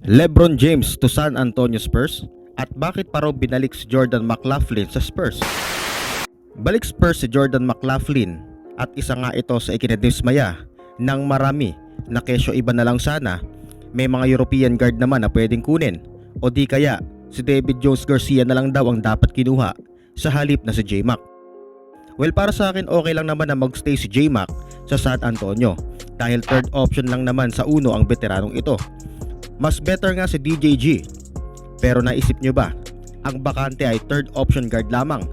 LeBron James to San Antonio Spurs? At bakit pa raw binalik si Jordan McLaughlin sa Spurs? Balik Spurs si Jordan McLaughlin at isa nga ito sa ikinadismaya ng marami na kesyo iba na lang sana. May mga European guard naman na pwedeng kunin o di kaya si David Jones Garcia na lang daw ang dapat kinuha sa halip na si J-Mac. Well, para sa akin okay lang naman na magstay si J-Mac sa San Antonio dahil third option lang naman sa uno ang veteranong ito. Mas better nga si DJG. Pero naisip nyo ba, ang bakante ay third option guard lamang.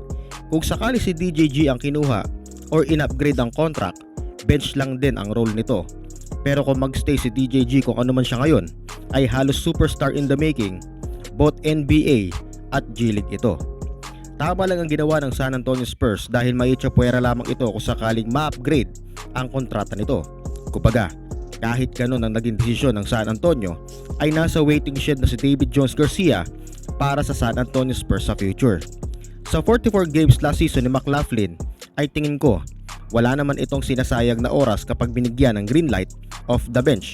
Kung sakali si DJG ang kinuha or in-upgrade ang contract, bench lang din ang role nito. Pero kung magstay si DJG kung ano man siya ngayon, ay halos superstar in the making, both NBA at G-League ito. Tama lang ang ginawa ng San Antonio Spurs dahil maitsapuera lamang ito kung sakaling ma-upgrade ang kontrata nito. Kumbaga, kahit ganun ang naging desisyon ng San Antonio, ay nasa waiting shed na si David Jones Garcia para sa San Antonio Spurs sa future. Sa 44 games last season ni McLaughlin, ay tingin ko wala naman itong sinasayang na oras kapag binigyan ng green light off the bench,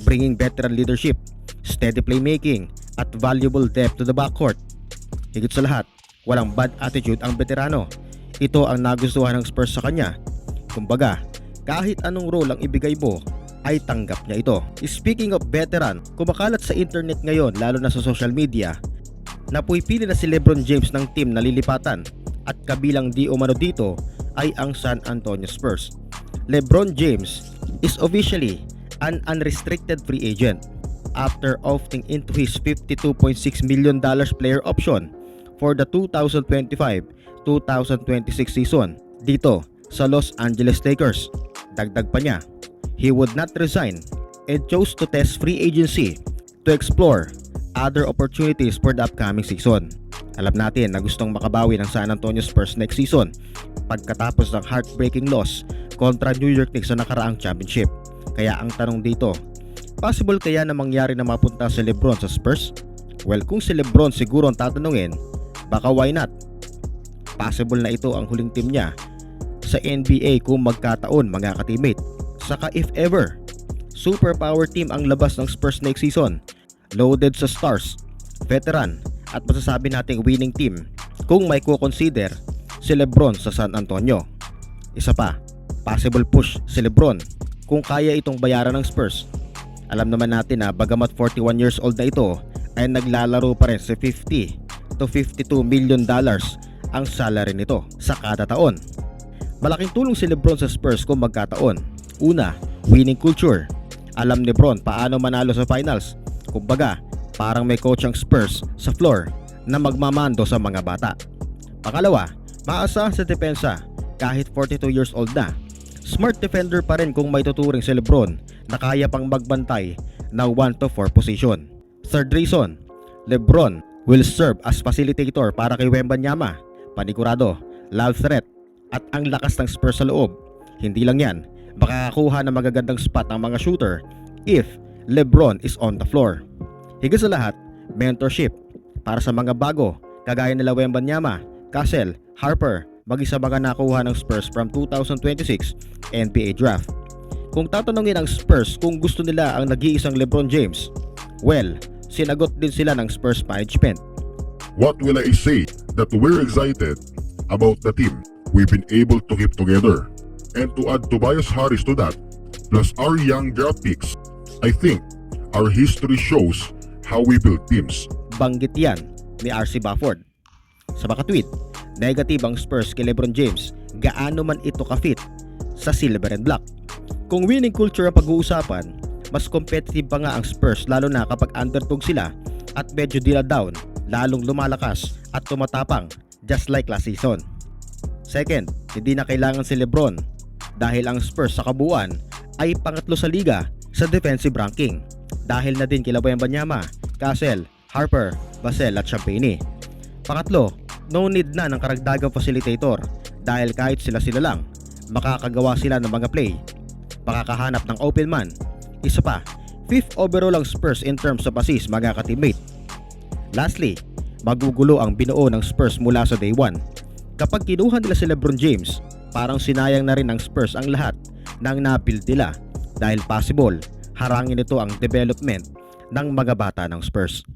bringing veteran leadership, steady playmaking at valuable depth to the backcourt. Higit sa lahat, walang bad attitude ang veterano. Ito ang nagustuhan ng Spurs sa kanya. Kumbaga, kahit anong role ang ibigay mo, ay tanggap niya ito. Speaking of veteran, kumakalat sa internet ngayon lalo na sa social media na pumipili na si LeBron James ng team na lilipatan at kabilang di umano dito ay ang San Antonio Spurs. LeBron James is officially an unrestricted free agent after opting into his $52.6 million player option for the 2025-2026 season dito sa Los Angeles Lakers. Dagdag pa niya, he would not resign and chose to test free agency to explore other opportunities for the upcoming season. Alam natin na gustong makabawi ng San Antonio Spurs next season pagkatapos ng heartbreaking loss kontra New York Knicks sa nakaraang championship. Kaya ang tanong dito, possible kaya na mangyari na mapunta si LeBron sa Spurs? Well, kung si LeBron siguro ang tatanungin, baka why not? Possible na ito ang huling team niya sa NBA kung magkataon mga ka-teammate. Saka if ever, superpower team ang labas ng Spurs next season, loaded sa stars, veteran at masasabi nating winning team kung may kukonsider si LeBron sa San Antonio. Isa pa, possible push si LeBron kung kaya itong bayaran ng Spurs. Alam naman natin na bagamat 41 years old na ito ay naglalaro pa rin sa $50 to $52 million ang salary nito sa kada taon. Malaking tulong si LeBron sa Spurs kung magkataon. Una, winning culture. Alam ni LeBron paano manalo sa finals. Kumbaga, parang may coach ang Spurs sa floor na magmamando sa mga bata. Pangalawa, maasahan sa depensa kahit 42 years old na. Smart defender pa rin kung may tuturing si LeBron na kaya pang magbantay na 1 to 4 position. Third reason, LeBron will serve as facilitator para kay Wembanyama. Panigurado, loud threat at ang lakas ng Spurs sa loob. Hindi lang yan, makakakuha ng magagandang spot ang mga shooter if LeBron is on the floor. Higit sa lahat, mentorship para sa mga bago kagaya nila Wembanyama, Cassell, Harper, mag-isa mga nakuha ng Spurs from 2026 NBA Draft. Kung tatanungin ang Spurs kung gusto nila ang nag-iisang LeBron James, well, sinagot din sila ng Spurs management. What will I say that we're excited about the team we've been able to keep together. And to add Tobias Harris to that, plus our young draft picks, I think our history shows how we build teams. Banggit yan ni RC Bufford. Sa makatweet, negative ang Spurs kay LeBron James, gaano man ito ka-fit sa silver and black. Kung winning culture ang pag-uusapan, mas competitive pa nga ang Spurs lalo na kapag underdog sila at medyo dila down, lalong lumalakas at tumatapang just like last season. Second, hindi na kailangan si LeBron dahil ang Spurs sa kabuuan ay pangatlo sa liga sa defensive ranking dahil na din kila Wembanyama, Cassell, Harper, Vassell at Champagnie. Pangatlo, no need na ng karagdagang facilitator dahil kahit sila lang, makakagawa sila ng mga play, makakahanap ng open man. Isa pa, 5th overall ang Spurs in terms of assists mga ka-teammate. Lastly, magugulo ang binuo ng Spurs mula sa day 1. Kapag kinuha nila si LeBron James, parang sinayang na rin ng Spurs ang lahat ng na-build nila dahil possible harangin ito ang development ng mga bata ng Spurs.